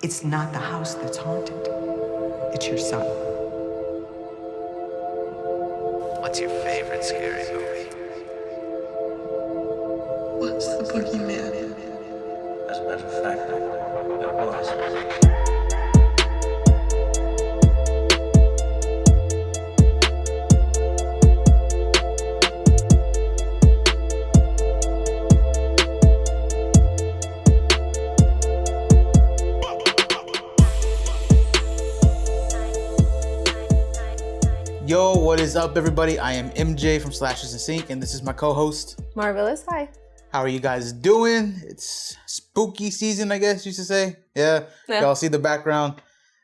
It's not the house that's haunted. It's your son. What's your favorite scary movie? What's the boogeyman? As a matter of fact, it was. Yo, what is up, everybody? I am MJ from Slashes and Sync, and this is my co-host. Marvelous. Hi. How are you guys doing? It's spooky season, I guess you should say. Yeah. Y'all see the background.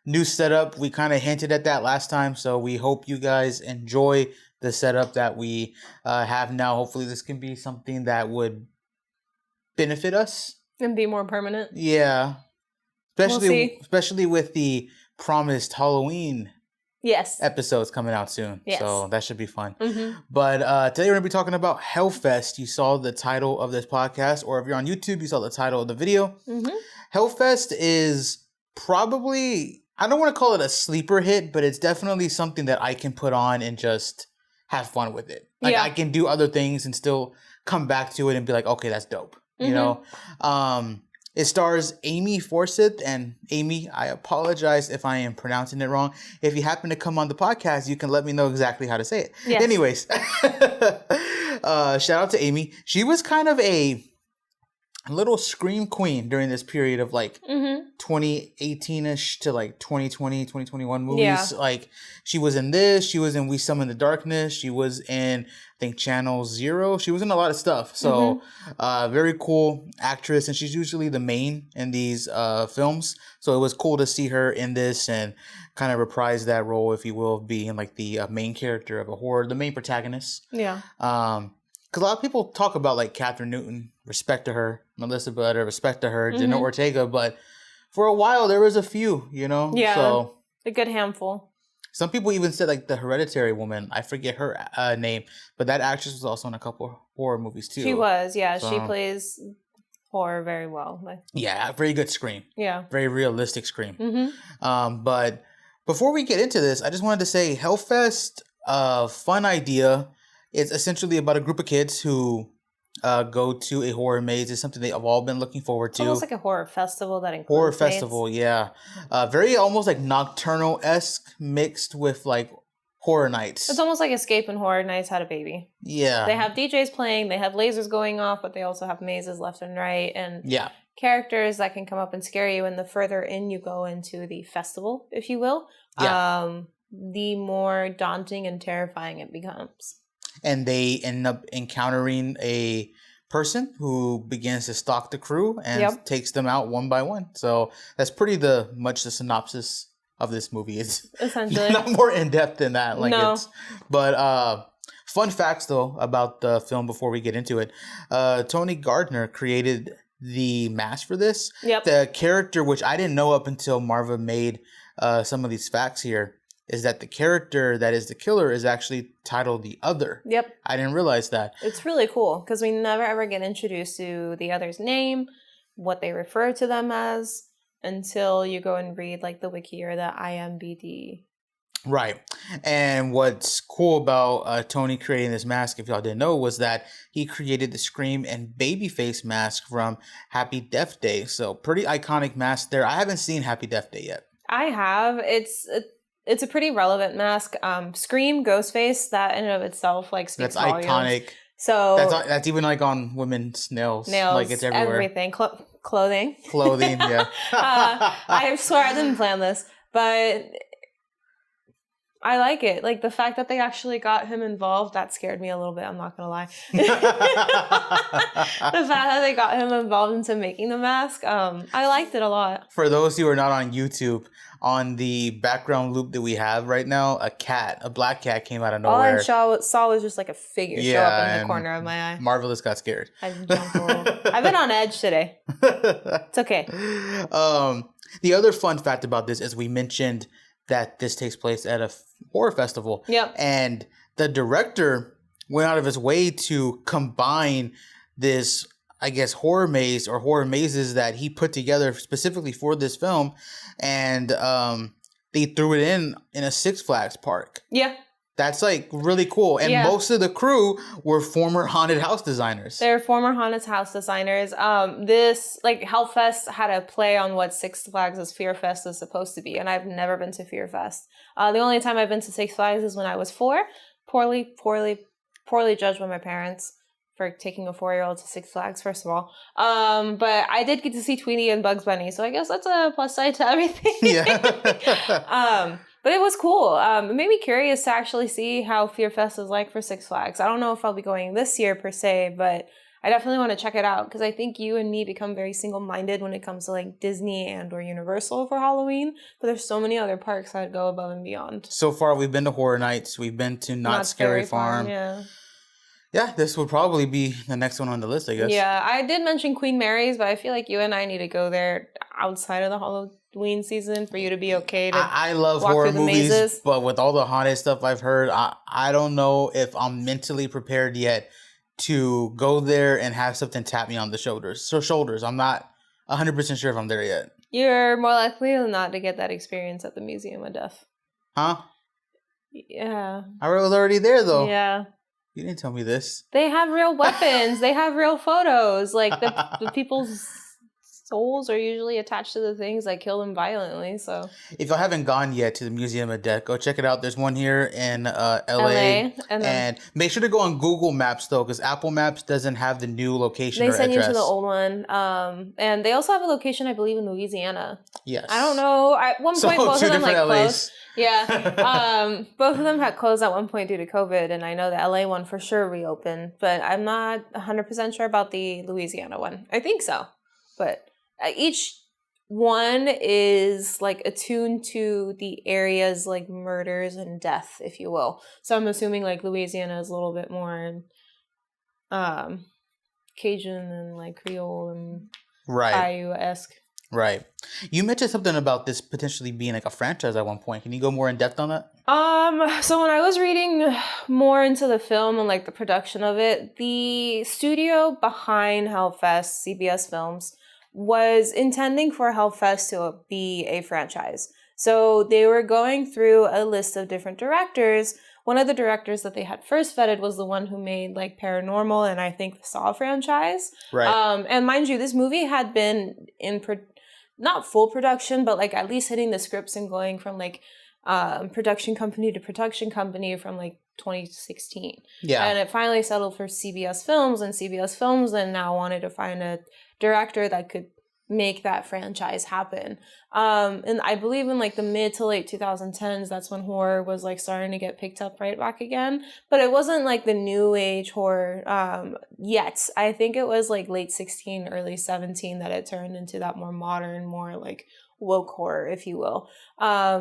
New setup. We kind of hinted at that last time, so we hope you guys enjoy the setup that we have now. Hopefully this can be something that would benefit us. And be more permanent. Yeah. Especially, We'll see. especially with the promised Halloween Yes. episodes coming out soon. Yes. So that should be fun. Mm-hmm. But today we're going to be talking about Hellfest. You saw the title of this podcast, or if you're on YouTube, you saw the title of the video. Mm-hmm. Hellfest is probably, I don't want to call it a sleeper hit, but it's definitely something that I can put on and just have fun with it. Like Yeah. I can do other things and still come back to it and be like, okay, that's dope. You know? It stars Amy Forsyth, and Amy, I apologize if I am pronouncing it wrong. If you happen to come on the podcast, you can let me know exactly how to say it. Yes. Anyways, shout out to Amy. She was kind of a little scream queen during this period of like 2018-ish to like 2020, 2021 movies. Yeah. Like she was in this, she was in We Summon the Darkness, she was in, I think, Channel Zero. She was in a lot of stuff. So very cool actress, and she's usually the main in these films. So it was cool to see her in this and kind of reprise that role, if you will, of being like the main character of a horror, the main protagonist. Yeah. Because a lot of people talk about like Catherine Newton, respect to her, Melissa Butter, respect to her, Jenna Ortega, but for a while there was a few, you know? Yeah. So A good handful. some people even said like the Hereditary woman, I forget her name, but that actress was also in a couple horror movies too. She was, yeah. She So- plays horror very well. Yeah, very good scream. Yeah. Very realistic scream. Mm-hmm. But before we get into this, I just wanted to say Hellfest, fun idea. It's essentially about a group of kids who go to a horror maze. It's something they've all been looking forward It's to. almost like a horror festival that includes Horror mates. festival, yeah. Very almost like Nocturnal-esque mixed with like horror nights. It's almost like Escape and Horror Nights had a baby. Yeah. They have DJs playing, they have lasers going off, but they also have mazes left and right, and Yeah. characters that can come up and scare you. And the further in you go into the festival, if you will, the more daunting and terrifying it becomes. And they end up encountering a person who begins to stalk the crew and takes them out one by one. So that's pretty much the synopsis of this movie. It's Essentially. not more in depth than that. Like No. But fun facts though about the film before we get into it. Tony Gardner created the mask for this. Yep. The character, which I didn't know up until Marva made some of these facts here, is that the character that is the killer is actually titled The Other. Yep. I didn't realize that. It's really cool because we never ever get introduced to the other's name, what they refer to them as, until you go and read like the wiki or the IMBD. Right. And what's cool about Tony creating this mask, if y'all didn't know, was that he created the Scream and Babyface mask from Happy Death Day. So pretty iconic mask there. I haven't seen Happy Death Day yet. I have. It's a pretty relevant mask. Scream, Ghostface, that in and of itself like speaks That's volumes. iconic. So That's even like on women's nails. nails, Like it's everywhere. everything, clothing. Clothing, yeah. I swear I didn't plan this, but I like it. Like the fact that they actually got him involved, that scared me a little bit. I'm not gonna lie. The fact that they got him involved into making the mask, I liked it a lot. For those who are not on YouTube, on the background loop that we have right now, a black cat came out of All nowhere. I saw was just like a figure show up in the and corner of my eye. Marvelous got scared. I jumped a little. I've been on edge today. It's okay. The other fun fact about this is we mentioned that this takes place at a horror festival. Yep. And the director went out of his way to combine this I guess, horror maze or horror mazes that he put together specifically for this film. And they threw it in a Six Flags park. Yeah. That's like really cool. And most of the crew were former haunted house designers. They're former haunted house designers. This, like, Hellfest had a play on what Six Flags' Fear Fest is supposed to be. And I've never been to Fear Fest. The only time I've been to Six Flags is when I was 4. Poorly judged by my parents for taking a 4-year-old to Six Flags, first of all. But I did get to see Tweety and Bugs Bunny. So I guess that's a plus side to everything. Yeah. But it was cool. It made me curious to actually see how Fear Fest is like for Six Flags. I don't know if I'll be going this year per se, but I definitely want to check it out because I think you and me become very single-minded when it comes to like Disney and or Universal for Halloween. But there's so many other parks that go above and beyond. So far, we've been to Horror Nights. We've been to Not Scary Farm. Yeah, this would probably be the next one on the list, I guess. Yeah, I did mention Queen Mary's, but I feel like you and I need to go there outside of the Halloween season for you to be okay to I love walk horror through the movies, mazes. but with all the haunted stuff I've heard, I don't know if I'm mentally prepared yet to go there and have something tap me on the shoulders. I'm not 100% sure if I'm there yet. You're more likely than not to get that experience at the Museum of Death. Huh? Yeah. I was already there, though. Yeah. You didn't tell me this. They have real weapons. They have real photos. Like, the people's souls are usually attached to the things that kill them violently, so. If y'all haven't gone yet to the Museum of Death, go check it out. There's one here in LA. And make sure to go on Google Maps, though, because Apple Maps doesn't have the new location or address. They send you to the old one. And they also have a location, I believe, in Louisiana. Yes. I don't know. At one point, both of them, like, closed. LAs. Yeah. Both of them had closed at one point due to COVID, and I know the LA one for sure reopened, but I'm not 100% sure about the Louisiana one. I think so. But each one is like attuned to the area's like murders and death, if you will. So I'm assuming like Louisiana is a little bit more Cajun and like Creole and Bayou-esque. Right. You mentioned something about this potentially being like a franchise at one point. Can you go more in depth on that? So when I was reading more into the film and like the production of it, the studio behind Hellfest, CBS Films, was intending for Hellfest to be a franchise. So they were going through a list of different directors. One of the directors that they had first vetted was the one who made like Paranormal and I think the Saw franchise. Right. And mind you, this movie had been in not full production, but like at least hitting the scripts and going from like production company to production company from like 2016. Yeah. And it finally settled for CBS Films, and CBS Films then now wanted to find a director that could make that franchise happen. And I believe in like the mid to late 2010s, that's when horror was like starting to get picked up right back again. But it wasn't like the new age horror yet. I think it was like late 16, early 17 that it turned into that more modern, more like woke horror, if you will.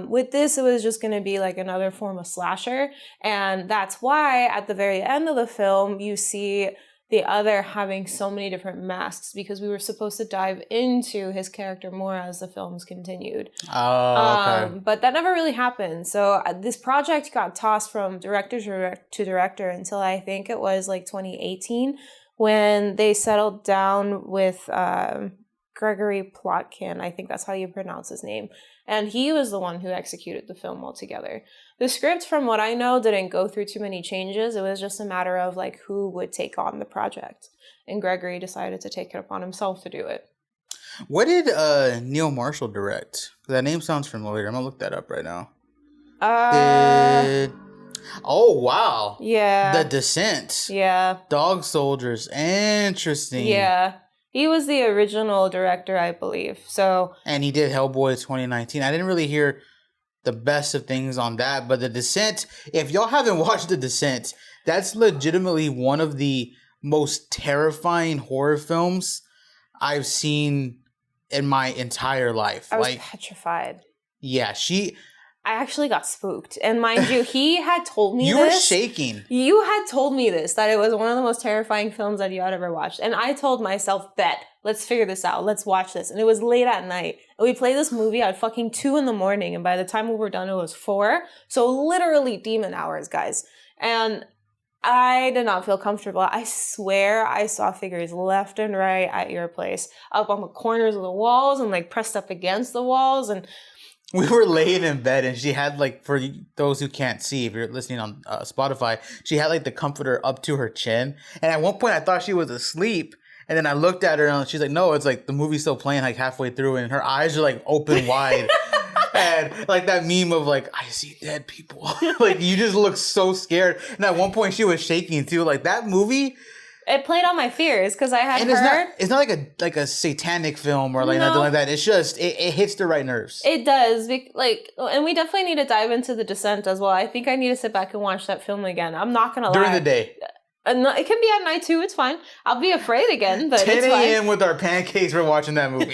With this, it was just going to be like another form of slasher. And that's why at the very end of the film, you see the other having so many different masks, because we were supposed to dive into his character more as the films continued. Oh, okay. But that never really happened. So this project got tossed from director to director until I think it was like 2018 when they settled down with Gregory Plotkin. I think that's how you pronounce his name. And he was the one who executed the film altogether. The script, from what I know, didn't go through too many changes. It was just a matter of like who would take on the project. And Gregory decided to take it upon himself to do it. What did Neil Marshall direct? That name sounds familiar. I'm going to look that up right now. Oh, wow. Yeah. The Descent. Yeah. Dog Soldiers. Interesting. Yeah. He was the original director, I believe. So, and he did Hellboy 2019. I didn't really hear the best of things on that, but The Descent, if y'all haven't watched The Descent, that's legitimately one of the most terrifying horror films I've seen in my entire life. I was petrified. Yeah, I actually got spooked. And mind you, he had told me you this. were shaking. You had told me this, that it was one of the most terrifying films that you had ever watched. And I told myself, bet, let's figure this out. Let's watch this. And it was late at night. And we played this movie at fucking 2 a.m. And by the time we were done, it was 4. So literally demon hours, guys. And I did not feel comfortable. I swear I saw figures left and right at your place, up on the corners of the walls and like pressed up against the walls. And we were laying in bed, and she had like, for those who can't see, if you're listening on Spotify, she had like the comforter up to her chin. And at one point, I thought she was asleep. And then I looked at her, and she's like, "No, it's like the movie's still playing like halfway through, and her eyes are like open wide." And like that meme of like, I see dead people. Like you just look so scared. And at one point she was shaking too. Like that movie, it played on my fears because I had and heard. it's not like a satanic film or like nothing like that. It's just it hits the right nerves. It does. And we definitely need to dive into The Descent as well. I think I need to sit back and watch that film again. I'm not gonna lie. During the day. It can be at night too. It's fine. I'll be afraid again, but 10 it's fine. 10 a.m. with our pancakes. We're watching that movie.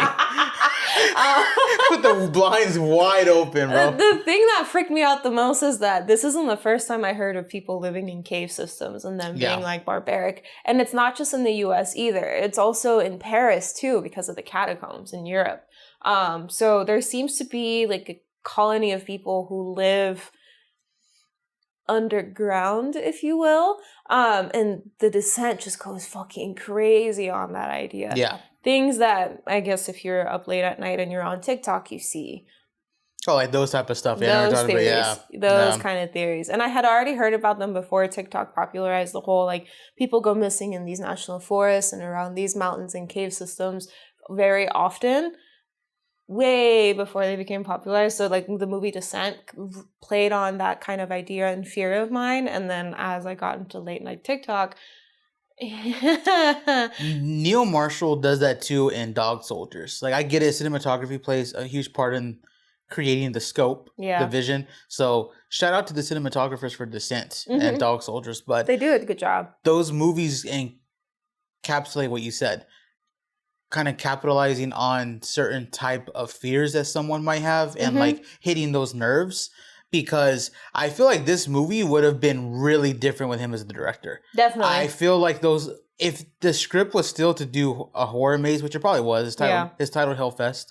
With the blinds wide open, bro. The thing that freaked me out the most is that this isn't the first time I heard of people living in cave systems and them being like barbaric. And it's not just in the US either. It's also in Paris too because of the catacombs in Europe. So there seems to be like a colony of people who live underground, if you will. And The Descent just goes fucking crazy on that idea. Yeah. Things that I guess if you're up late at night and you're on TikTok, you see. Oh, like those type of stuff. Yeah, those theories. Those kind of theories. And I had already heard about them before TikTok popularized the whole, like, people go missing in these national forests and around these mountains and cave systems very often, way before they became popular. So, like, the movie Descent played on that kind of idea and fear of mine. And then as I got into late night TikTok... Neil Marshall does that too in Dog Soldiers. Like, I get it. Cinematography plays a huge part in creating the scope, the vision. So shout out to the cinematographers for Descent and Dog Soldiers. But they do a good job. Those movies encapsulate what you said, kind of capitalizing on certain type of fears that someone might have and like hitting those nerves. Because I feel like this movie would have been really different with him as the director. Definitely. I feel like if the script was still to do a horror maze, which it probably was, his title Hellfest,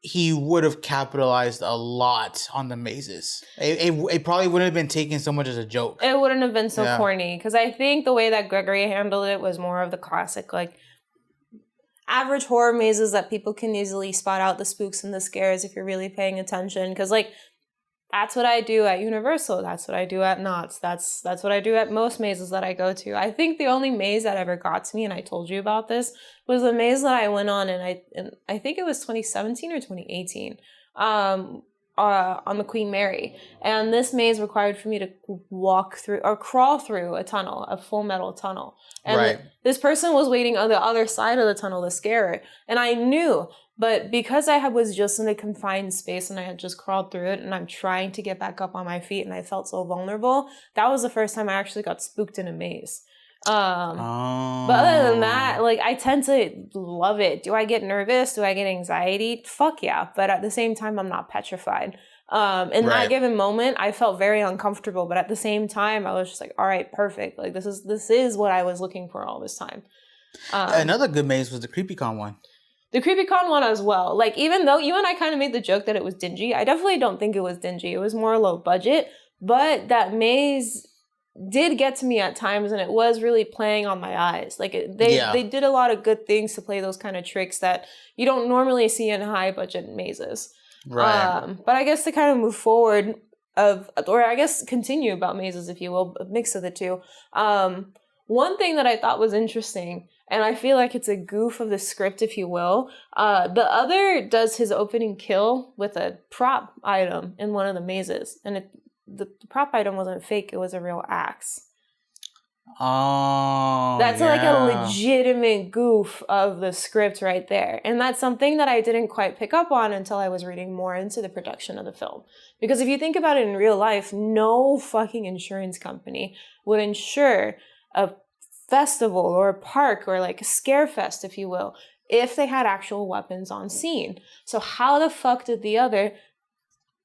he would have capitalized a lot on the mazes. It probably wouldn't have been taken so much as a joke. It wouldn't have been so corny. Because I think the way that Gregory handled it was more of the classic, like, average horror mazes that people can easily spot out the spooks and the scares if you're really paying attention. Because, like, that's what I do at Universal. That's what I do at Knott's. That's what I do at most mazes that I go to. I think the only maze that ever got to me, and I told you about this, was the maze that I went on, and I think it was 2017 or 2018, on the Queen Mary. And this maze required for me to walk through or crawl through a tunnel, a full metal tunnel. And this person was waiting on the other side of the tunnel to scare her. And I knew. But because I was just in a confined space and I had just crawled through it and I'm trying to get back up on my feet and I felt so vulnerable, that was the first time I actually got spooked in a maze. But other than that, like, I tend to love it. Do I get nervous? Do I get anxiety? Fuck yeah. But at the same time, I'm not petrified. In that given moment, I felt very uncomfortable. But at the same time, I was just like, all right, perfect. Like, this is what I was looking for all this time. Another good maze was the CreepyCon one. The CreepyCon one as well. Like, even though you and I kind of made the joke that it was dingy, I definitely don't think it was dingy. It was more low budget. But that maze did get to me at times, and it was really playing on my eyes. Like, they did a lot of good things to play those kind of tricks that you don't normally see in high budget mazes. Right. But I guess to kind of move forward or I guess continue about mazes, if you will, a mix of the two. One thing that I thought was interesting, and I feel like it's a goof of the script, if you will. The other does his opening kill with a prop item in one of the mazes. And the prop item wasn't fake. It was a real axe. Oh, that's like a legitimate goof of the script right there. And that's something that I didn't quite pick up on until I was reading more into the production of the film. Because if you think about it in real life, no fucking insurance company would insure a festival or a park or like a scare fest, if you will, if they had actual weapons on scene. So how the fuck did the other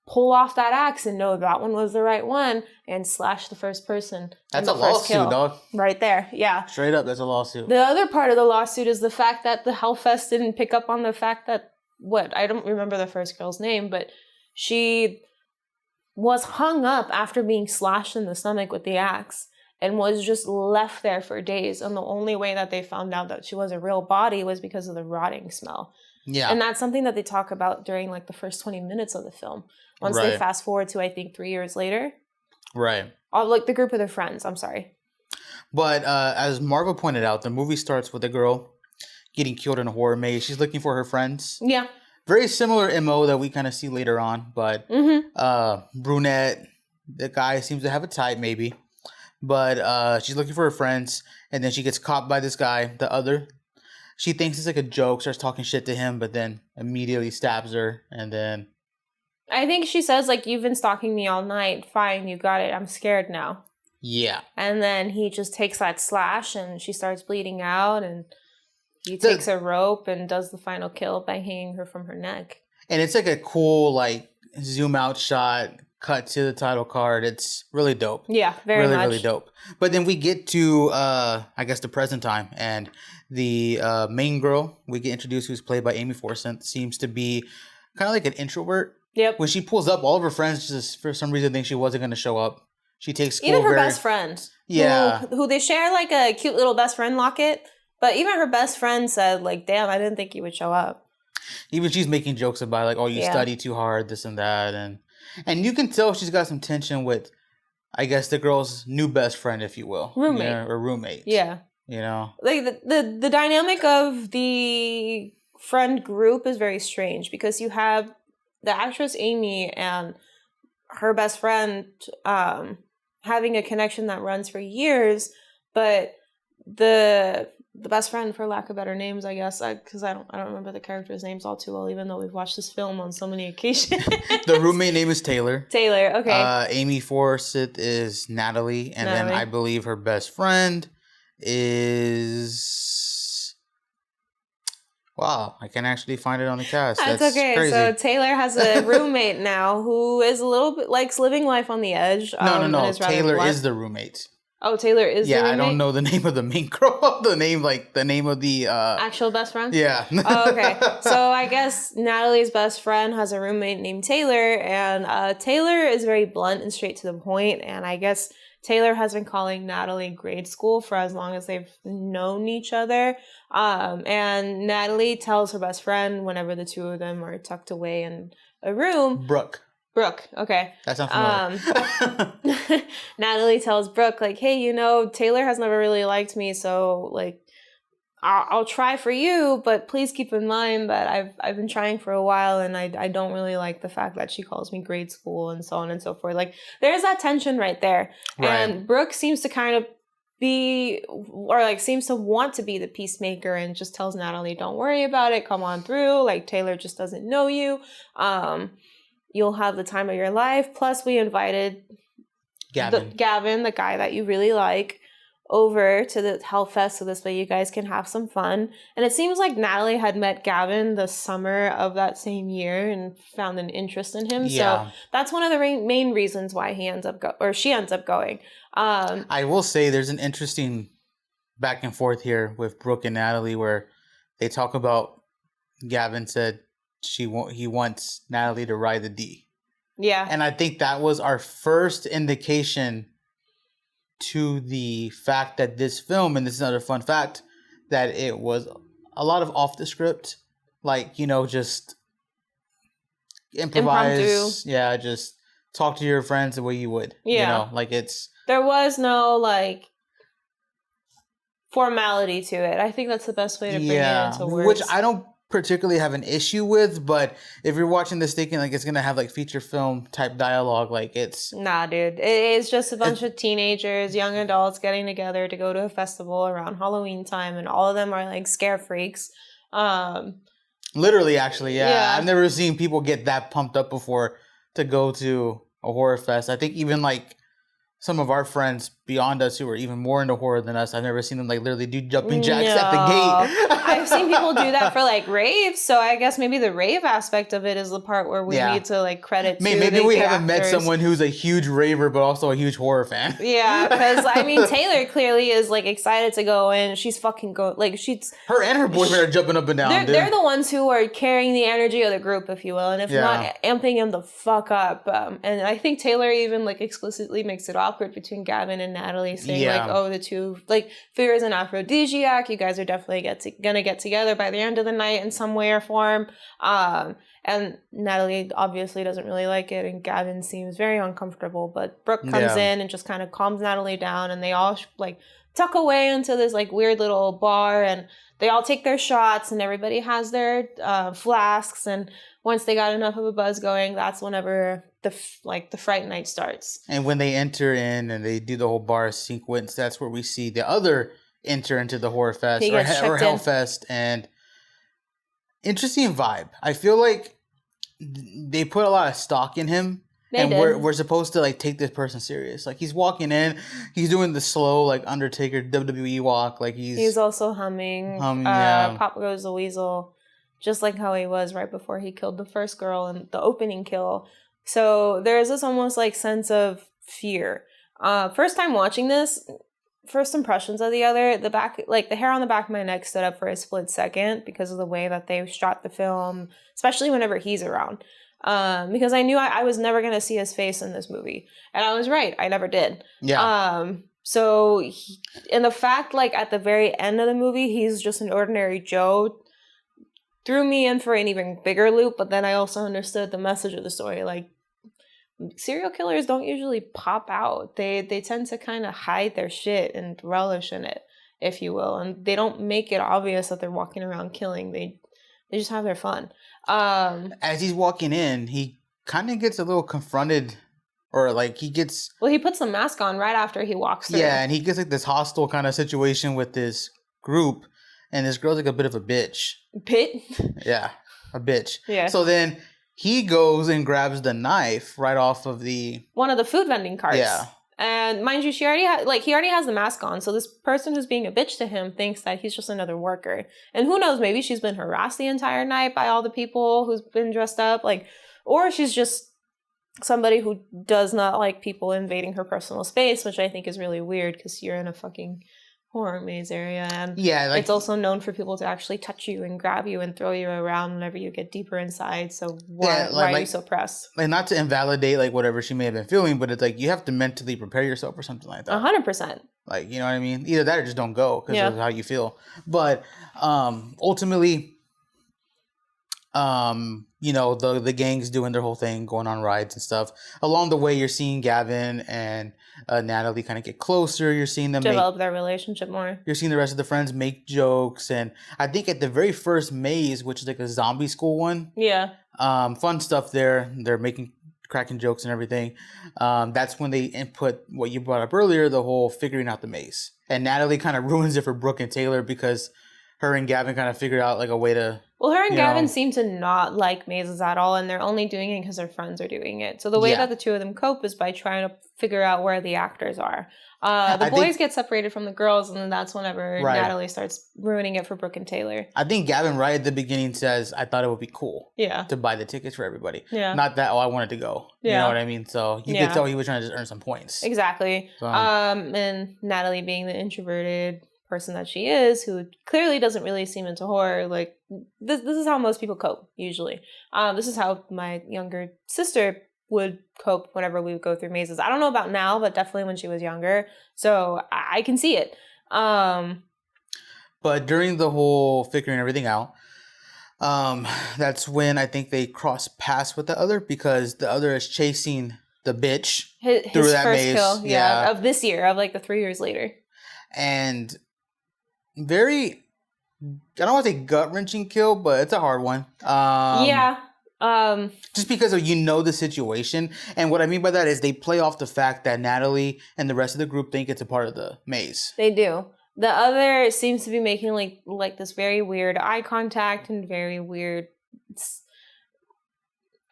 pull off that axe and know that one was the right one and slash the first person? That's a lawsuit, dog. Right there, yeah. Straight up, that's a lawsuit. The other part of the lawsuit is the fact that the Hellfest didn't pick up on the fact that, I don't remember the first girl's name, but she was hung up after being slashed in the stomach with the axe. and was just left there for days. And the only way that they found out that she was a real body was because of the rotting smell. Yeah. And that's something that they talk about during like the first 20 minutes of the film. Once they fast forward to, I think, 3 years later. Right. Like the group of their friends. I'm sorry. But as Marva pointed out, the movie starts with a girl getting killed in a horror maze. She's looking for her friends. Yeah. Very similar MO that we kind of see later on. But brunette, the guy seems to have a type maybe. But she's looking for her friends. And then she gets caught by this guy, the other. She thinks it's like a joke, starts talking shit to him, but then immediately stabs her. And then... I think she says, like, you've been stalking me all night. Fine, you got it. I'm scared now. Yeah. And then he just takes that slash and she starts bleeding out and he takes a rope and does the final kill by hanging her from her neck. And it's like a cool, like, zoom out shot, cut to the title card. It's really dope. Yeah, very much. Really dope. But then we get to, I guess, the present time. And the main girl we get introduced, who's played by Amy Forsyth, seems to be kind of like an introvert. Yep. When she pulls up, all of her friends just for some reason think she wasn't going to show up. She takes school even her best friend. Yeah. Who they share like a cute little best friend locket. But even her best friend said, like, damn, I didn't think you would show up. Even she's making jokes about like, oh, you study too hard, this and that. And you can tell she's got some tension with, I guess, the girl's new best friend, if you will. Roommate. Yeah, or roommate. Yeah. You know? Like the dynamic of the friend group is very strange because you have the actress Amy and her best friend having a connection that runs for years, but the best friend, for lack of better names, I guess, because I don't remember the characters' names all too well, even though we've watched this film on so many occasions. The roommate name is Taylor. Taylor, okay. Amy Forsyth is Natalie, and then I believe her best friend is... Wow, I can actually find it on the cast. That's okay. Crazy. So Taylor has a roommate now who is a little bit likes living life on the edge. No. Taylor is the roommate. Oh, Taylor is the roommate? Yeah, I don't know the name of the main girl. the name of the... actual best friend? Yeah. Oh, okay. So I guess Natalie's best friend has a roommate named Taylor, and Taylor is very blunt and straight to the point, and I guess Taylor has been calling Natalie grade school for as long as they've known each other. And Natalie tells her best friend whenever the two of them are tucked away in a room. Brooke, okay. That sounds familiar. Natalie tells Brooke, like, hey, Taylor has never really liked me, so, like, I'll try for you, but please keep in mind that I've been trying for a while and I don't really like the fact that she calls me grade school and so on and so forth. Like, there's that tension right there. Right. And Brooke seems to kind of seems to want to be the peacemaker and just tells Natalie, don't worry about it, come on through. Like, Taylor just doesn't know you. You'll have the time of your life. Plus, we invited Gavin, the guy that you really like, over to the Hellfest so this way you guys can have some fun. And it seems like Natalie had met Gavin the summer of that same year and found an interest in him. Yeah. So that's one of the main reasons why she ends up going. I will say there's an interesting back and forth here with Brooke and Natalie where they talk about Gavin said he wants Natalie to ride the D. Yeah. And I think that was our first indication to the fact that this film, and this is another fun fact, that it was a lot of off the script, like, just improvise. Impromptu. Yeah, just talk to your friends the way you would. Yeah. There was no, like, formality to it. I think that's the best way to bring it into words. Which I don't particularly have an issue with, but if you're watching this thinking like it's gonna have like feature film type dialogue, like it's nah, dude. It's just a bunch of teenagers, young adults getting together to go to a festival around Halloween time, and all of them are like scare freaks. Literally, actually, yeah. I've never seen people get that pumped up before to go to a horror fest. I think even like some of our friends beyond us who are even more into horror than us, I've never seen them like literally do jumping jacks at the gate. I've seen people do that for like raves, so I guess maybe the rave aspect of it is the part where we need to like credit to maybe we haven't met actors. Someone who's a huge raver but also a huge horror fan. Yeah, because I mean Taylor clearly is like excited to go in. She's fucking her and her boyfriend are jumping up and down. They're the ones who are carrying the energy of the group, if you will, and if not amping him the fuck up. And I think Taylor even like explicitly makes it awkward between Gavin and Natalie, saying Yeah. like, oh, the two, like, fear is an aphrodisiac. You guys are definitely gonna get together by the end of the night in some way or form. And Natalie obviously doesn't really like it, and Gavin seems very uncomfortable. But Brooke comes in and just kind of calms Natalie down, and they all like tuck away into this like weird little bar, and they all take their shots, and everybody has their flasks. And once they got enough of a buzz going, that's whenever the fright night starts. And when they enter in and they do the whole bar sequence, that's where we see the other enter into the horror fest or hell fest. And interesting vibe. I feel like they put a lot of stock in him. We're supposed to like take this person serious. Like he's walking in, he's doing the slow like Undertaker WWE walk. Like he's also humming yeah. Pop Goes the Weasel, just like how he was right before he killed the first girl in the opening kill. So there's this almost like sense of fear. First time watching this, first impressions of the other, the hair on the back of my neck stood up for a split second because of the way that they shot the film, especially whenever he's around. Because I knew I was never going to see his face in this movie. And I was right. I never did. Yeah. And the fact, like, at the very end of the movie, he's just an ordinary Joe, threw me in for an even bigger loop. But then I also understood the message of the story. Like, serial killers don't usually pop out. They tend to kind of hide their shit and relish in it, if you will. And they don't make it obvious that they're walking around killing. They just have their fun. As he's walking in, he kind of gets a little confronted, or like he gets... Well, he puts the mask on right after he walks through. Yeah, and he gets like this hostile kind of situation with this group, and this girl's like a bit of a bitch. Yeah, a bitch. Yeah. So then he goes and grabs the knife right off of one of the food vending carts. Yeah. And mind you, he already has the mask on. So this person who's being a bitch to him thinks that he's just another worker. And who knows, maybe she's been harassed the entire night by all the people who's been dressed up. Like, or she's just somebody who does not like people invading her personal space, which I think is really weird because you're in a fucking horror maze area. And it's also known for people to actually touch you and grab you and throw you around whenever you get deeper inside. So why are you so pressed? Like, not to invalidate like whatever she may have been feeling, but it's like you have to mentally prepare yourself for something like that. 100%. Like, you know what I mean? Either that or just don't go because of how you feel. But ultimately, the gang's doing their whole thing, going on rides and stuff. Along the way, you're seeing Gavin and Natalie kind of get closer. You're seeing them develop their relationship more. You're seeing the rest of the friends make jokes. And I think at the very first maze, which is like a zombie school one. Yeah. Fun stuff there. They're cracking jokes and everything. That's when they input what you brought up earlier, the whole figuring out the maze. And Natalie kind of ruins it for Brooke and Taylor because her and Gavin kind of figured out like a way to... Well, her and Gavin seem to not like mazes at all, and they're only doing it because their friends are doing it. So the way that the two of them cope is by trying to figure out where the actors are. The boys get separated from the girls, and then that's whenever Natalie starts ruining it for Brooke and Taylor. I think Gavin right at the beginning says, I thought it would be cool to buy the tickets for everybody. Yeah. Not that, I wanted to go. You know what I mean? So you could tell he was trying to just earn some points. Exactly. So. And Natalie being the introverted person that she is, who clearly doesn't really seem into horror, like this is how most people cope usually. This is how my younger sister would cope whenever we would go through mazes. I don't know about now, but definitely when she was younger, so I can see it. But during the whole figuring everything out, that's when I think they cross paths with the other, because the other is chasing the bitch his through that first maze. Kill, of this year, of like the 3 years later. And very, I don't want to say gut-wrenching kill, but it's a hard one. Just because of the situation. And what I mean by that is they play off the fact that Natalie and the rest of the group think it's a part of the maze. They do. The other seems to be making like this very weird eye contact and very weird,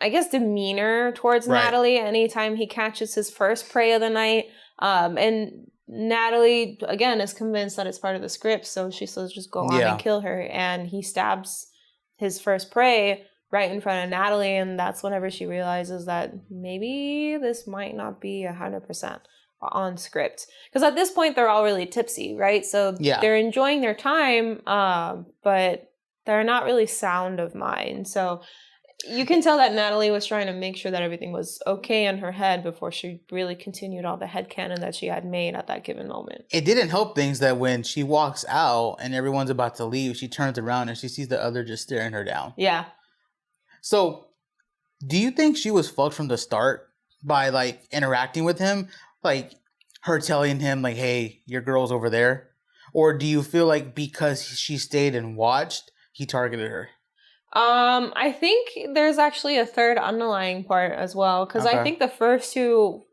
I guess, demeanor towards Natalie anytime he catches his first prey of the night. And Natalie, again, is convinced that it's part of the script, so she says just go on and kill her. And he stabs his first prey right in front of Natalie, and that's whenever she realizes that maybe this might not be 100% on script. Because at this point, they're all really tipsy, right? So they're enjoying their time, but they're not really sound of mind. So You can tell that Natalie was trying to make sure that everything was okay in her head before she really continued all the headcanon that she had made at that given moment. It didn't help things that when she walks out and everyone's about to leave, she turns around and she sees the other just staring her down. Yeah. So, do you think she was fucked from the start by, like, interacting with him? Like, her telling him, like, hey, your girl's over there? Or do you feel like because she stayed and watched, he targeted her? I think there's actually a third underlying part as well. Because I think the first two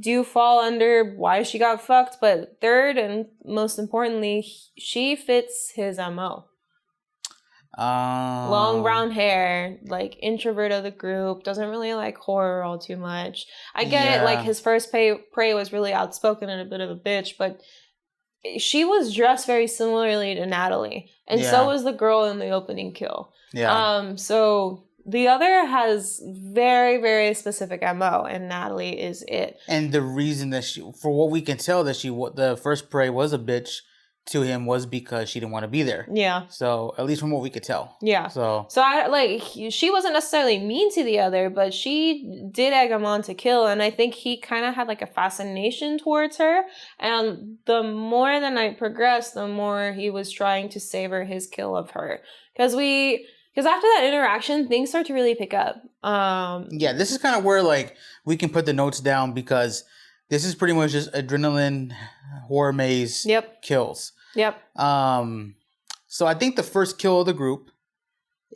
do fall under why she got fucked. But third, and most importantly, she fits his MO. Long brown hair, like introvert of the group, doesn't really like horror all too much. I get it, like his first prey was really outspoken and a bit of a bitch, but she was dressed very similarly to Natalie, and so was the girl in the opening kill. So the other has very, very specific MO, and Natalie is it. And the reason that she, for what we can tell, that the first prey was a bitch to him was because she didn't want to be there. Yeah. So at least from what we could tell. Yeah. So I like, she wasn't necessarily mean to the other, but she did egg him on to kill, and I think he kind of had like a fascination towards her. And the more the night progressed, the more he was trying to savor his kill of her, because after that interaction, things start to really pick up. Yeah, this is kind of where like we can put the notes down, because this is pretty much just adrenaline horror maze kills. Yep. So I think the first kill of the group,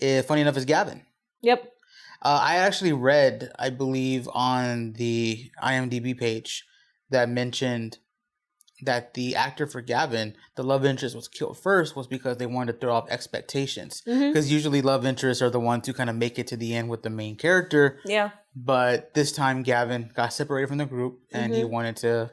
funny enough, is Gavin. Yep. I actually read, I believe, on the IMDb page that mentioned that the actor for Gavin, the love interest, was killed first was because they wanted to throw off expectations. Because usually love interests are the ones who kind of make it to the end with the main character. Yeah. But this time Gavin got separated from the group, and he wanted to...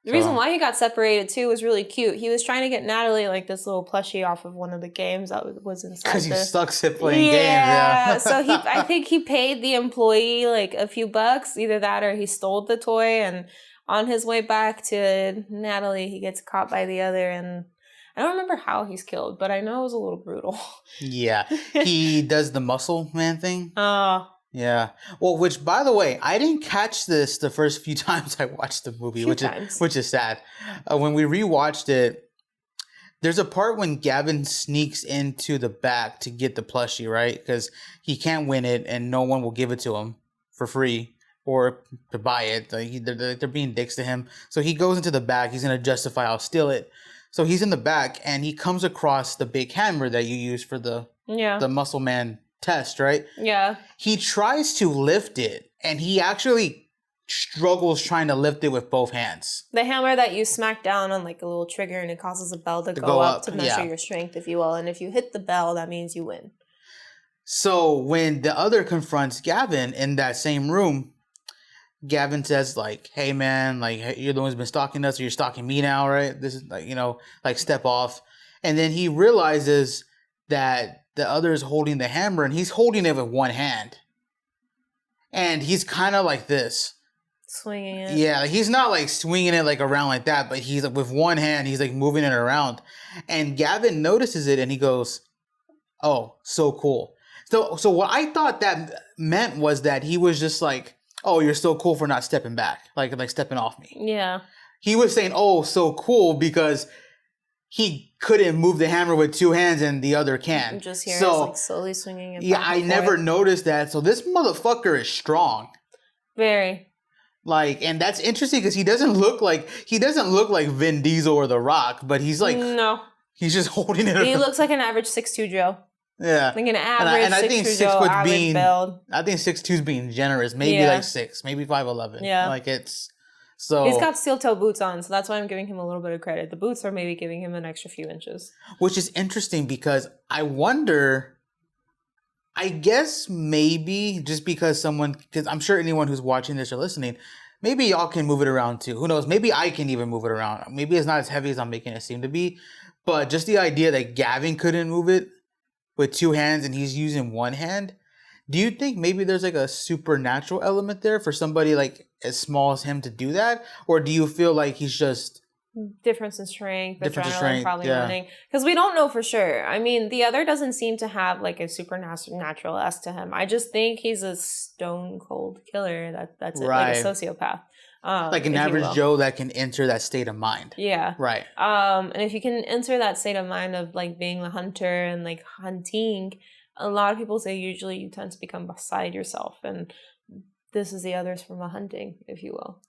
The reason why he got separated, too, was really cute. He was trying to get Natalie, like, this little plushie off of one of the games that was inside. Because he sucks at playing games, yeah. So I think he paid the employee, like, a few bucks. Either that or he stole the toy. And on his way back to Natalie, he gets caught by the other. And I don't remember how he's killed, but I know it was a little brutal. Yeah. He does the muscle man thing. Oh. Yeah. Well, which, by the way, I didn't catch this the first few times I watched the movie, which is sad. When we rewatched it, there's a part when Gavin sneaks into the back to get the plushie, right? Because he can't win it, and no one will give it to him for free or to buy it. Like, they're being dicks to him. So he goes into the back. He's going to justify, I'll steal it. So he's in the back, and he comes across the big hammer that you use for the muscle man test, right? Yeah. He tries to lift it, and he actually struggles trying to lift it with both hands. The hammer that you smack down on like a little trigger, and it causes a bell to go up to measure your strength, if you will. And if you hit the bell, that means you win. So when the other confronts Gavin in that same room, Gavin says like, hey man, like, you're the one who's been stalking us, or you're stalking me now, right? This is like, like, step off. And then he realizes that the other is holding the hammer, and he's holding it with one hand. And he's kind of like this. Swinging it. Yeah, he's not like swinging it like around like that, but he's with one hand, he's like moving it around. And Gavin notices it, and he goes, oh, so cool. So what I thought that meant was that he was just like, oh, you're so cool for not stepping back, like stepping off me. Yeah. He was saying, oh, so cool, because he couldn't move the hammer with two hands and the other can. You just hear like slowly swinging it. Yeah, I never noticed that. So this motherfucker is strong. Very. Like, and that's interesting because he doesn't look like Vin Diesel or The Rock, but he's like, no, he's just holding it. He looks like an average 6'2" Joe. Yeah, like an average 6'2" Joe, average build. I think 6'2" being generous. Maybe like 6, maybe 5'11". Yeah, like it's. So he's got steel toe boots on, so that's why I'm giving him a little bit of credit. The boots are maybe giving him an extra few inches. Which is interesting because I wonder, I guess maybe just because I'm sure anyone who's watching this or listening, maybe y'all can move it around too. Who knows? Maybe I can even move it around. Maybe it's not as heavy as I'm making it seem to be. But just the idea that Gavin couldn't move it with two hands and he's using one hand. Do you think maybe there's like a supernatural element there for somebody like as small as him to do that? Or do you feel like he's just difference in strength, Difference in adrenaline strength, probably yeah. running. Because we don't know for sure. I mean, the other doesn't seem to have like a supernatural S to him. I just think he's a stone cold killer. That's it, like a sociopath. Like an average Joe that can enter that state of mind. Yeah. Right. And if you can enter that state of mind of like being the hunter and like hunting, a lot of people say usually you tend to become beside yourself, and this is the others from the hunting, if you will.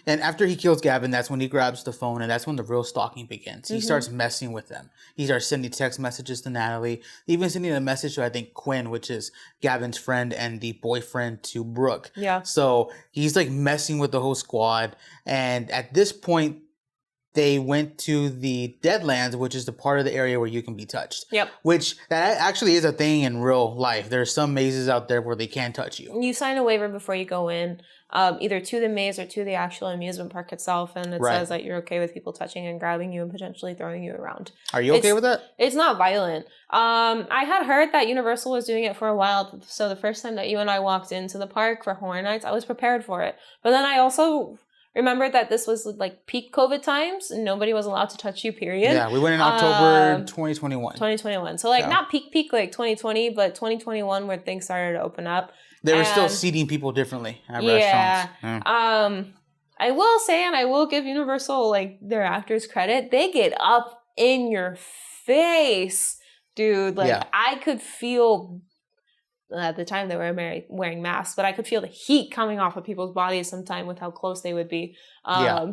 And after he kills Gavin, that's when he grabs the phone, and that's when the real stalking begins. He starts messing with them. He starts sending text messages to Natalie, even sending a message to, I think, Quinn, which is Gavin's friend and the boyfriend to Brooke. Yeah. So he's like messing with the whole squad. And at this point, they went to the Deadlands, which is the part of the area where you can be touched. Yep. Which that actually is a thing in real life. There's some mazes out there where they can touch you. You sign a waiver before you go in, either to the maze or to the actual amusement park itself, and it says that you're okay with people touching and grabbing you and potentially throwing you around. Are you okay with that? It's not violent. I had heard that Universal was doing it for a while, so the first time that you and I walked into the park for Horror Nights, I was prepared for it. But then I also remember that this was like peak COVID times and nobody was allowed to touch you, period. Yeah, we went in October 2021. 2021. So like not peak like 2020, but 2021 where things started to open up. They were still seating people differently at restaurants. Yeah. I will say, and I will give Universal like their actors credit, they get up in your face, dude. Like I could feel at the time they were wearing masks, but I could feel the heat coming off of people's bodies sometime with how close they would be.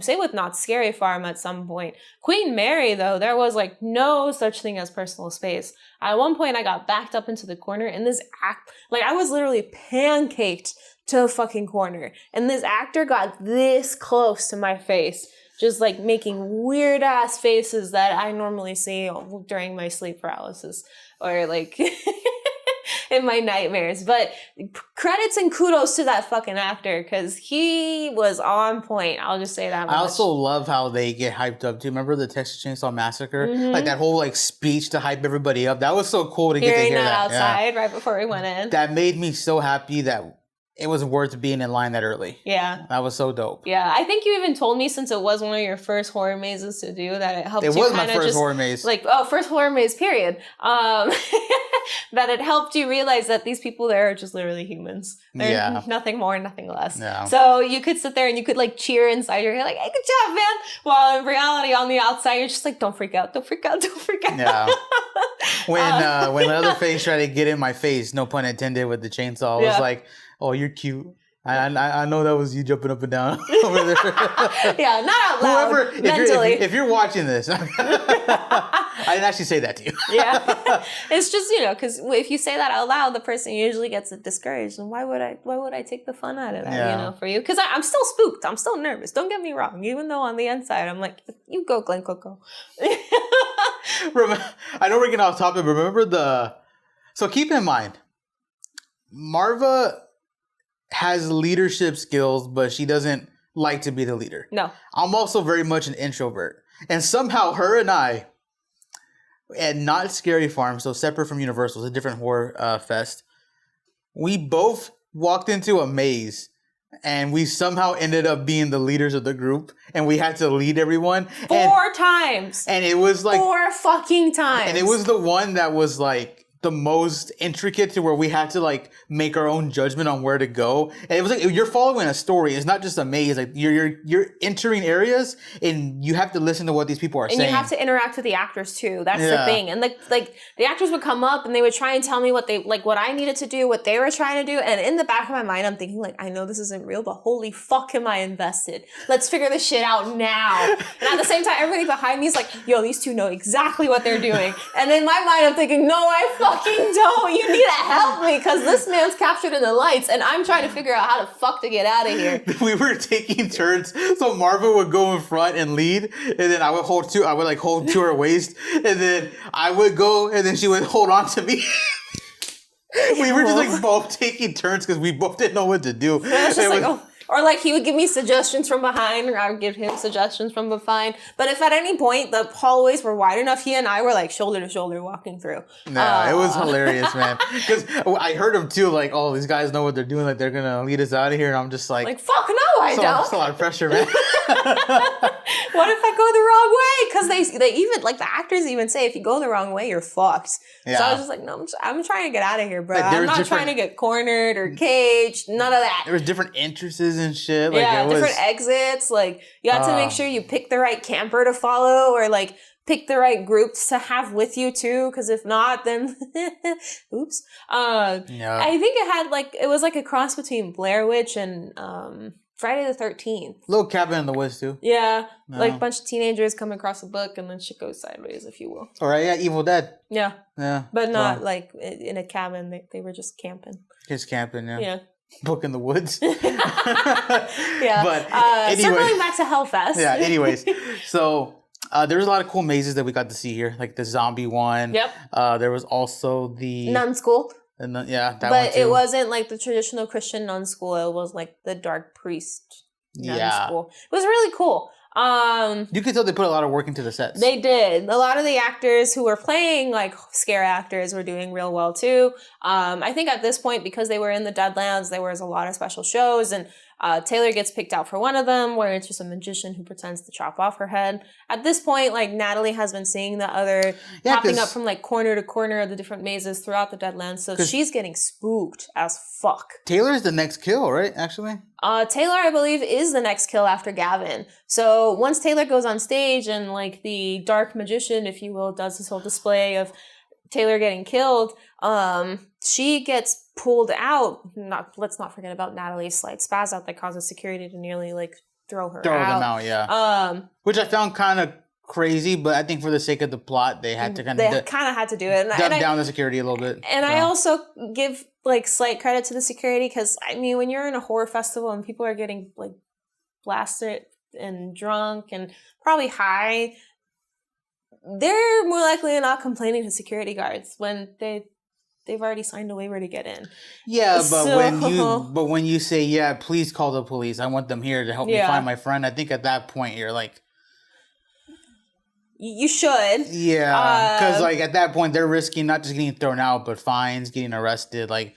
Same with Not Scary Farm at some point. Queen Mary, though, there was like no such thing as personal space. At one point, I got backed up into the corner, and this I was literally pancaked to a fucking corner, and this actor got this close to my face, just like making weird ass faces that I normally see during my sleep paralysis or like in my nightmares. But credits and kudos to that fucking actor because he was on point. I'll just say that much. I also love how they get hyped up too. Remember the Texas Chainsaw Massacre? Like that whole like speech to hype everybody up. That was so cool to get to hear that outside right before we went in. That made me so happy that it was worth being in line that early. Yeah. That was so dope. Yeah. I think you even told me, since it was one of your first horror mazes to do, that it helped you. It was my first horror maze. First horror maze, period. That it helped you realize that these people there are just literally humans. They're nothing more, nothing less. Yeah. So you could sit there and you could like cheer inside your head, like, hey, good job, man. While in reality, on the outside, you're just like, don't freak out, don't freak out, don't freak out. Yeah. When Leatherface tried to get in my face, no pun intended, with the chainsaw, I was like, oh, you're cute. I know that was you jumping up and down over there. Yeah, not out loud. Mentally. If you're watching this, I didn't actually say that to you. Yeah, it's just, because if you say that out loud, the person usually gets discouraged. And why would I take the fun out of that? For you, because I'm still spooked. I'm still nervous. Don't get me wrong. Even though on the inside, I'm like, you go, Glen Coco. I know we're getting off topic, but remember so keep in mind, Marva has leadership skills, but she doesn't like to be the leader. No. I'm also very much an introvert. And somehow her and I, at Not Scary Farm, so separate from Universal, it's a different horror fest, we both walked into a maze and we somehow ended up being the leaders of the group, and we had to lead everyone. 4 times. And it was like 4 fucking times. And it was the one that was like the most intricate, to where we had to like make our own judgment on where to go. And it was like you're following a story. It's not just a maze. Like you're entering areas and you have to listen to what these people are saying. And you have to interact with the actors too. That's the thing. And like the actors would come up and they would try and tell me what I needed to do, what they were trying to do. And in the back of my mind, I'm thinking like, I know this isn't real, but holy fuck am I invested. Let's figure this shit out now. And at the same time, everybody behind me is like, yo, these two know exactly what they're doing. And in my mind, I'm thinking, no, I fucking don't. You need to help me because this man's captured in the lights and I'm trying to figure out how the fuck to get out of here. We were taking turns. So Marva would go in front and lead, and then I would hold to her waist, and then I would go, and then she would hold on to me. We were just like both taking turns because we both didn't know what to do. Or like he would give me suggestions from behind, or I would give him suggestions from behind. But if at any point the hallways were wide enough, he and I were like shoulder to shoulder walking through. Nah, it was hilarious, man. Because I heard him too, like, oh, these guys know what they're doing, like they're gonna lead us out of here, and I'm just like fuck no, I don't. That's a lot of pressure, man. What if I go the wrong way? Because they even, like, the actors even say, if you go the wrong way, you're fucked. Yeah. So I was just like, no, I'm trying to get out of here, bro. Like, I'm not trying to get cornered or caged. None of that. There was different entrances and shit. Like, Yeah, different exits. Like, you have to make sure you pick the right camper to follow, or like pick the right groups to have with you too. Because if not, then oops. Yeah. I think it was like a cross between Blair Witch and Friday the 13th. Little cabin in the woods too. Yeah, like a bunch of teenagers come across a book and then shit goes sideways, if you will. All right, yeah, Evil Dead. Yeah. Yeah. But not like in a cabin. They were just camping. Just camping, yeah. Yeah. Book in the woods. Yeah. But anyway, circling back to Hellfest. Yeah, anyways. So there was a lot of cool mazes that we got to see here, like the zombie one. Yep. There was also the Nun school. And that one But too. it wasn't like the traditional Christian nun school. It was like the dark priest nun school. It was really cool. You could tell they put a lot of work into the sets. They did. A lot of the actors who were playing like scare actors were doing real well too. I think at this point, because they were in the Deadlands, there was a lot of special shows, and Taylor gets picked out for one of them, where it's just a magician who pretends to chop off her head. At this point, like, Natalie has been seeing the other popping up from like corner to corner of the different mazes throughout the Deadlands, so she's getting spooked as fuck. Taylor's the next kill, right? Actually, Taylor, I believe, is the next kill after Gavin. So once Taylor goes on stage and like the dark magician, if you will, does this whole display of Taylor getting killed, she gets pulled out. Let's not forget about Natalie's slight spaz out that causes security to nearly like throw them out. Yeah. Which I found kind of crazy, but I think for the sake of the plot, they had to kind of had to do it, dumb down the security a little bit. And I also give like slight credit to the security, because I mean, when you're in a horror festival and people are getting like blasted and drunk and probably high, they're more likely to not complaining to security guards when they've already signed a waiver to get in. Yeah, but when you say, yeah, please call the police, I want them here to help me find my friend, I think at that point you're like, you should. Yeah, because like at that point they're risking not just getting thrown out, but fines, getting arrested. Like,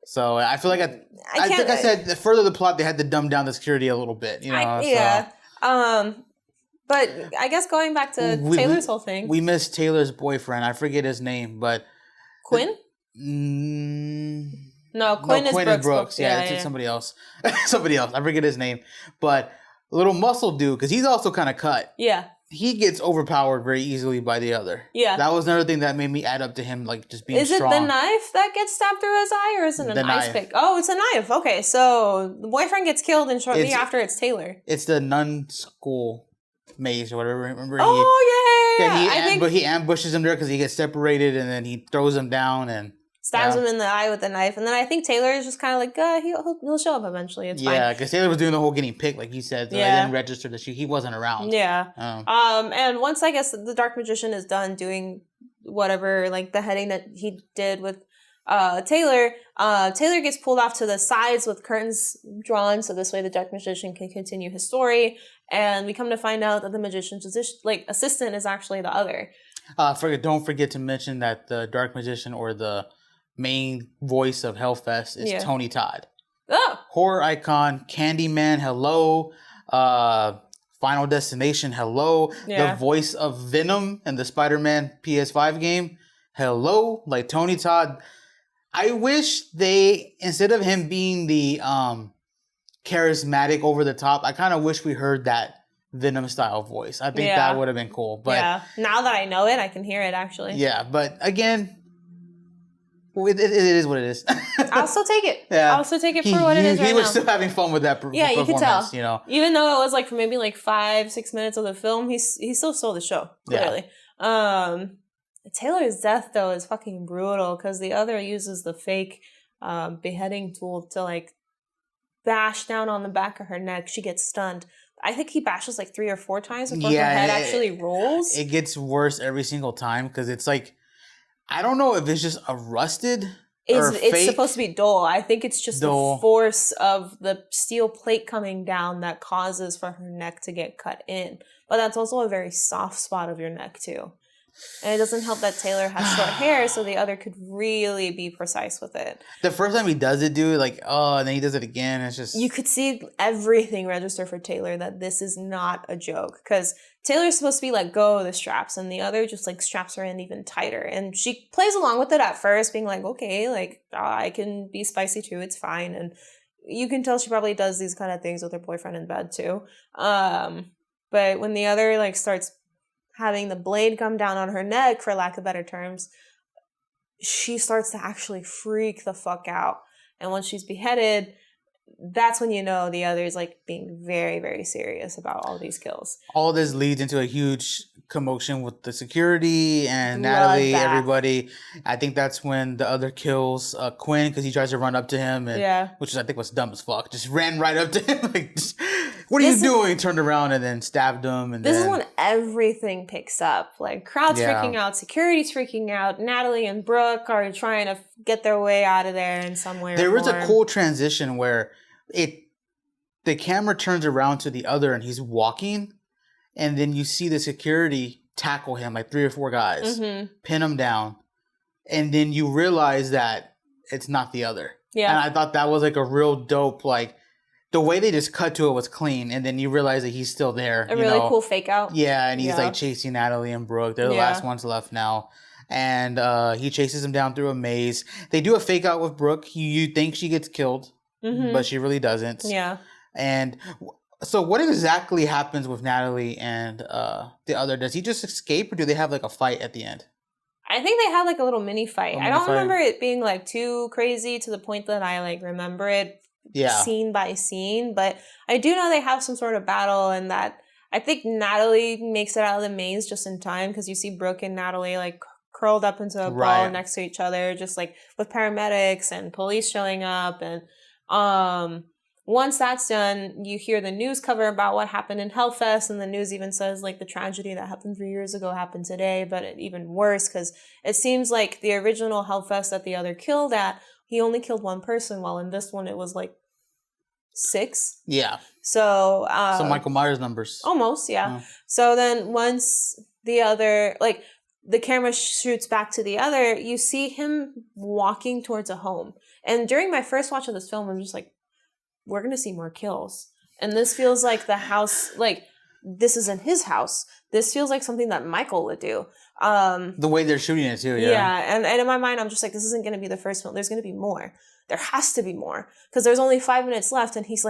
so I feel like I think I said further the plot, they had to dumb down the security a little bit. You know. But I guess going back to Taylor's whole thing, we missed Taylor's boyfriend. I forget his name, but Quinn. No, Quinn is Brooks. Yeah, it's somebody else. Somebody else. I forget his name, but little muscle dude, because he's also kind of cut. Yeah. He gets overpowered very easily by the other. Yeah. That was another thing that made me add up to him, like, just being strong. Is it the knife that gets stabbed through his eye, or is it an ice pick? Oh, it's a knife. Okay, so the boyfriend gets killed, and shortly after, it's Taylor. It's the nun school maze or whatever. Remember? He ambushes him there because he gets separated, and then he throws him down and stabs him in the eye with the knife. And then I think Taylor is just kind of like, he'll show up eventually. It's fine. Yeah, because Taylor was doing the whole getting picked, like you said. So I didn't register that he wasn't around. Yeah. And once I guess the Dark Magician is done doing whatever, like the heading that he did with Taylor, Taylor gets pulled off to the sides with curtains drawn, so this way the Dark Magician can continue his story. And we come to find out that the magician's assistant is actually the other. Don't forget to mention that the Dark Magician, or the main voice of Hellfest, is Tony Todd. Oh. Horror icon, Candyman, hello. Final Destination, hello. Yeah. The voice of Venom in the Spider-Man PS5 game, hello. Like, Tony Todd. I wish they, instead of him being the charismatic, over the top, I kind of wish we heard that Venom style voice. I think that would have been cool. But now that I know it, I can hear it actually. Yeah, but again, it is what it is. I'll still take it. Yeah. I'll still take it for what it is right now. He was still having fun with that performance. You could tell. You know, even though it was like for maybe like 5-6 minutes of the film, he still stole the show. Clearly. Yeah. Taylor's death though is fucking brutal, because the other uses the fake beheading tool to like bash down on the back of her neck. She gets stunned. I think he bashes like 3 or 4 times before her head actually rolls. It gets worse every single time, because it's like, I don't know if it's just a rusted or fake. It's supposed to be dull. I think it's just the force of the steel plate coming down that causes for her neck to get cut in. But that's also a very soft spot of your neck too. And it doesn't help that Taylor has short hair, so the other could really be precise with it. The first time he does it, dude, like, oh, and then he does it again. It's just... You could see everything register for Taylor that this is not a joke. Because Taylor's supposed to be like, go of the straps, and the other just like straps her in even tighter. And she plays along with it at first, being like, okay, like, I can be spicy too, it's fine. And you can tell she probably does these kind of things with her boyfriend in bed too. But when the other like starts having the blade come down on her neck, for lack of better terms, she starts to actually freak the fuck out. And once she's beheaded, that's when you know the other's like being very, very serious about all these kills. All this leads into a huge commotion with the security and Natalie, everybody. I think that's when the other kills Quinn, because he tries to run up to him, and which is, I think, was dumb as fuck. Just ran right up to him, like, what are you doing? Turned around and then stabbed him. And this is when everything picks up. Like, crowd's freaking out, security's freaking out. Natalie and Brooke are trying to get their way out of there in some way. There was a cool transition where the camera turns around to the other and he's walking, and then you see the security tackle him, like 3 or 4 guys, pin him down, and then you realize that it's not the other. And I thought that was like a real dope, like, the way they just cut to it was clean, and then you realize that he's still there. A really cool fake out. Yeah, and he's like chasing Natalie and Brooke. They're the last ones left now. And he chases him down through a maze. They do a fake out with Brooke. You think she gets killed, but she really doesn't. Yeah. And so what exactly happens with Natalie and the other? Does he just escape, or do they have like a fight at the end? I think they have like a little mini fight. I don't remember it being like too crazy to the point that I like remember it scene by scene, but I do know they have some sort of battle, and that I think Natalie makes it out of the maze just in time, because you see Brooke and Natalie like curled up into a ball next to each other, just like with paramedics and police showing up. And once that's done, you hear the news cover about what happened in Hellfest, and the news even says like the tragedy that happened 3 years ago happened today, but even worse, because it seems like the original Hellfest that the other killed at, he only killed 1 person, while in this one it was like 6. Yeah. So some Michael Myers numbers. Almost, yeah. So then once the other, like, the camera shoots back to the other, you see him walking towards a home. And during my first watch of this film, I'm just like, we're going to see more kills. And this feels like the house, like, this isn't his house. This feels like something that Michael would do. The way they're shooting it too, and in my mind, I'm just like, this isn't going to be the first film. There's going to be more. There has to be more, because there's only 5 minutes left, and he's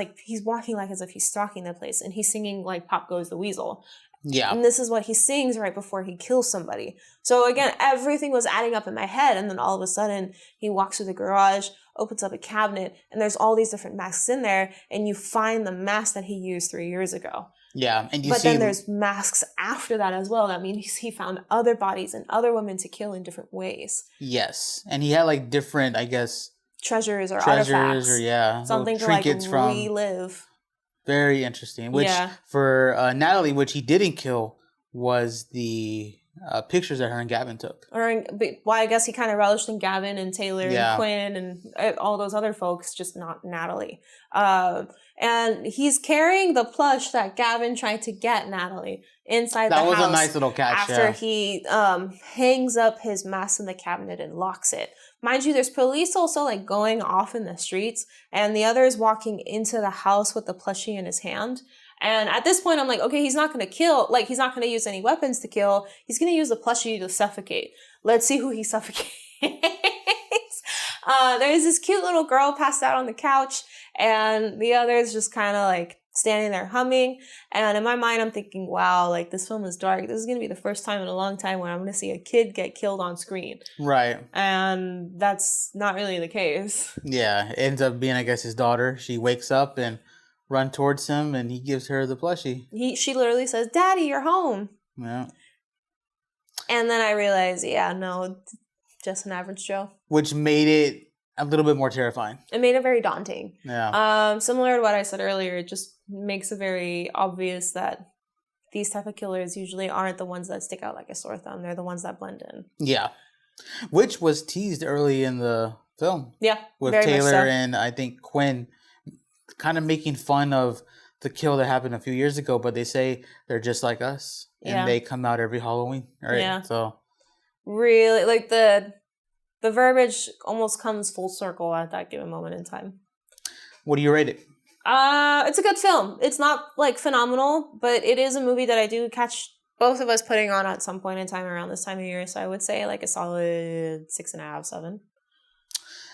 walking like as if he's stalking the place, and he's singing like "Pop Goes the Weasel." Yeah, and this is what he sings right before he kills somebody. So again, everything was adding up in my head, and then all of a sudden, he walks through the garage, opens up a cabinet, and there's all these different masks in there, and you find the mask that he used 3 years ago. Yeah, and but then there's masks after that as well. That means he found other bodies and other women to kill in different ways. Yes, and he had like different, I guess, treasures or artifacts, or something to like relive. Very interesting. Which for Natalie, which he didn't kill, was the pictures that her and Gavin took. I guess he kind of relished in Gavin and Taylor and Quinn and all those other folks, just not Natalie. And he's carrying the plush that Gavin tried to get Natalie inside the house. That was a nice little catch. After he hangs up his mask in the cabinet and locks it. Mind you, there's police also like going off in the streets, and the other is walking into the house with the plushie in his hand. And at this point, I'm like, okay, he's not going to kill. Like, he's not going to use any weapons to kill. He's going to use the plushie to suffocate. Let's see who he suffocates. There's this cute little girl passed out on the couch, and the other is just kind of like standing there humming. And in my mind, I'm thinking, wow, like, this film is dark. This is going to be the first time in a long time where I'm going to see a kid get killed on screen. Right. And that's not really the case. Yeah. It ends up being, I guess, his daughter. She wakes up and run towards him, and he gives her the plushie. She literally says, "Daddy, you're home." Yeah. And then I realized, just an average Joe. Which made it a little bit more terrifying. It made it very daunting. Yeah. Similar to what I said earlier, it just makes it very obvious that these type of killers usually aren't the ones that stick out like a sore thumb. They're the ones that blend in. Yeah. Which was teased early in the film. Yeah. With Taylor and I think Quinn kind of making fun of the kill that happened a few years ago, but they say they're just like us. and they come out every Halloween. Right? Yeah. So really, like the verbiage almost comes full circle at that given moment in time. what do you rate it? It's a good film. It's not like phenomenal, but it is a movie that I do catch both of us putting on at some point in time around this time of year. So I would say like a solid 6.5, 7.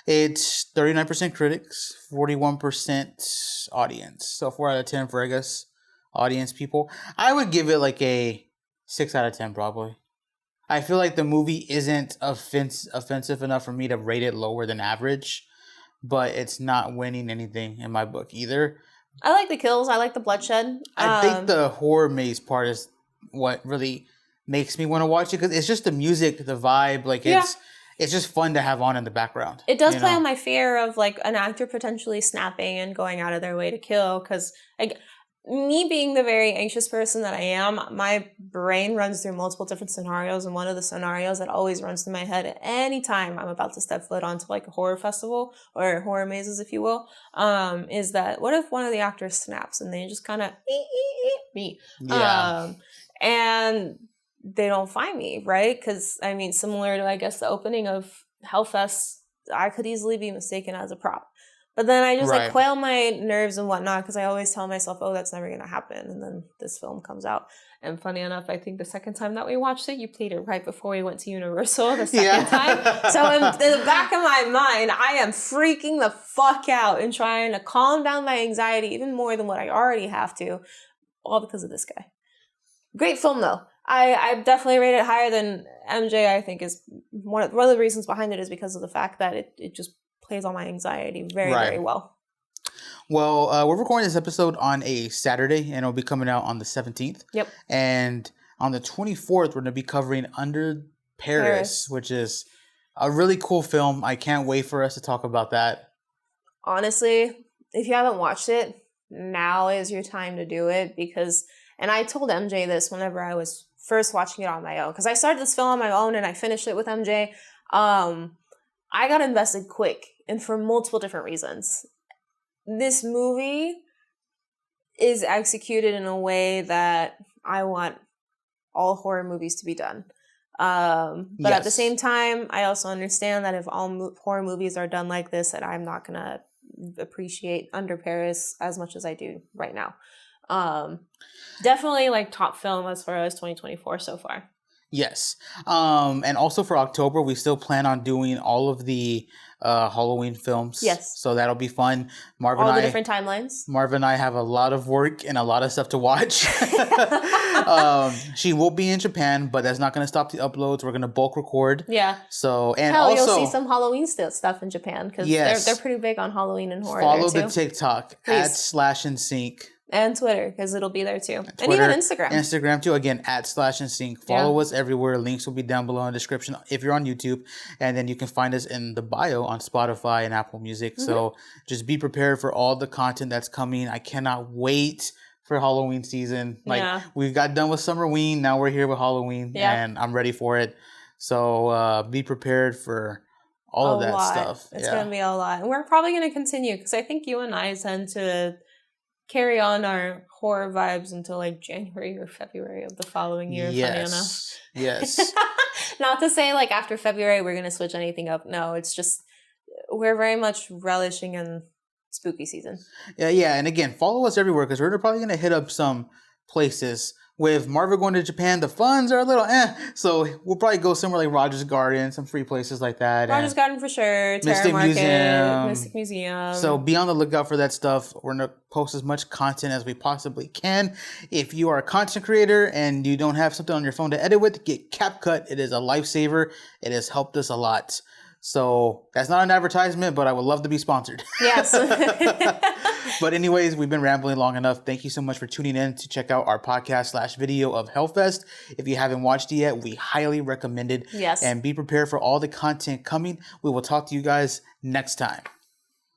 It's 39% critics, 41% audience. So 4 out of 10 for, I guess, audience people. I would give it like a 6 out of 10 probably. I feel like the movie isn't offensive enough for me to rate it lower than average, but it's not winning anything in my book either. I like the kills. I like the bloodshed. I think the horror maze part is what really makes me want to watch it, because it's just the music, the vibe, like it's just fun to have on in the background. It does play on my fear of like an actor potentially snapping and going out of their way to kill, because like me being the very anxious person that I am, my brain runs through multiple different scenarios, and one of the scenarios that always runs through my head at any time I'm about to step foot onto like a horror festival or horror mazes, if you will, is that what if one of the actors snaps and they just kind of me, and they don't find me, right? Because I mean, similar to I guess the opening of Hellfest, I could easily be mistaken as a prop. But then I just like quail my nerves and whatnot, because I always tell myself, oh, that's never going to happen. And then this film comes out. And funny enough, I think the second time that we watched it, you played it right before we went to Universal the second time. So in the back of my mind, I am freaking the fuck out and trying to calm down my anxiety even more than what I already have to, all because of this guy. Great film, though. I definitely rate it higher than MJ. I think is one of the reasons behind it is because of the fact that it just plays on my anxiety very, very well. Well, we're recording this episode on a Saturday, and it'll be coming out on the 17th. Yep. And on the 24th, we're going to be covering Under Paris, which is a really cool film. I can't wait for us to talk about that. Honestly, if you haven't watched it, now is your time to do it, because, and I told MJ this whenever I was first watching it on my own, because I started this film on my own and I finished it with MJ. I got invested quick, and for multiple different reasons. This movie is executed in a way that I want all horror movies to be done. But at the same time, I also understand that if all horror movies are done like this, that I'm not going to appreciate Under Paris as much as I do right now. Definitely like top film as far as 2024 so far. Yes. And also for October, we still plan on doing all of the Halloween films. Yes. So that'll be fun. Marva all and the I, different timelines. Marva and I have a lot of work and a lot of stuff to watch. She will be in Japan, but that's not going to stop the uploads. We're going to bulk record. Yeah. So, and hell, also you'll see some Halloween stuff in Japan, because they're pretty big on Halloween and horror. Follow there the too. TikTok @/NSync. And Twitter, because it'll be there too. Twitter, and even Instagram. Instagram too, again, @/NSync. Follow us everywhere. Links will be down below in the description if you're on YouTube. And then you can find us in the bio on Spotify and Apple Music. So just be prepared for all the content that's coming. I cannot wait for Halloween season. We got done with Summerween. Now we're here with Halloween. And I'm ready for it. So be prepared for all of that stuff. It's going to be a lot. And we're probably going to continue, because I think you and I tend to carry on our horror vibes until like January or February of the following year. Funny enough. Yes. Not to say like after February we're going to switch anything up. No, it's just we're very much relishing in spooky season. Yeah. And again, follow us everywhere, because we're probably going to hit up some places. With Marva going to Japan, the funds are a little so we'll probably go somewhere like Rogers Garden, some free places like that. Rogers Garden for sure. Mystic Mystic Museum. So be on the lookout for that stuff. We're going to post as much content as we possibly can. If you are a content creator and you don't have something on your phone to edit with, get CapCut. It is a lifesaver. It has helped us a lot. So that's not an advertisement, but I would love to be sponsored. Yes. But anyways, we've been rambling long enough. Thank you so much for tuning in to check out our podcast /video of Hellfest. If you haven't watched it yet, we highly recommend it. Yes. And be prepared for all the content coming. We will talk to you guys next time.